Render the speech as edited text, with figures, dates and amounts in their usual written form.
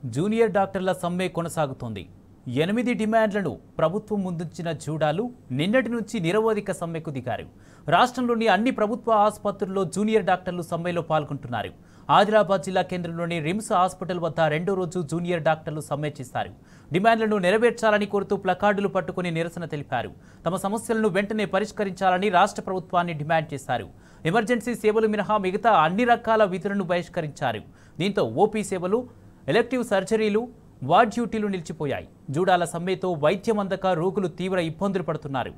Junior డాక్టర్ల సమ్మె కొనసాగుతోంది. 8 డిమాండ్లను ప్రభుత్వం ముందుంచిన జూడాలు నిన్నటి నుంచి నిరవధిక సమ్మెకు దిగారు. రాష్ట్రంలోని అన్ని ప్రభుత్వ ఆసుపత్రుల్లో జూనియర్ డాక్టర్లు సమ్మెలో పాల్గొంటున్నారు. ఆదిలాబాద్ జిల్లా కేంద్రంలోని రిమ్స్ హాస్పిటల్ వద్ద రెండో రోజు జూనియర్ డాక్టర్లు సమ్మె చేశారు. డిమాండ్లను నెరవేర్చాలని కోరుతూ ప్లకార్డులు పట్టుకుని నిరసన తెలిపారు. తమ సమస్యలను వెంటనే పరిష్కరించాలని రాష్ట్ర ప్రభుత్వాన్ని డిమాండ్ చేశారు. ఎమర్జెన్సీ సేవలు మినహా మిగతా అన్ని రకాల విధులను బహిష్కరించారు. దీంతో ఓపీ సేవలు, ఎలెక్టివ్ సర్జరీలు, వార్డ్ డ్యూటీలు నిలిచిపోయాయి. జూడాల సమ్మెతో వైద్యం అందక రోగులు తీవ్ర ఇబ్బందులు పడుతున్నారు.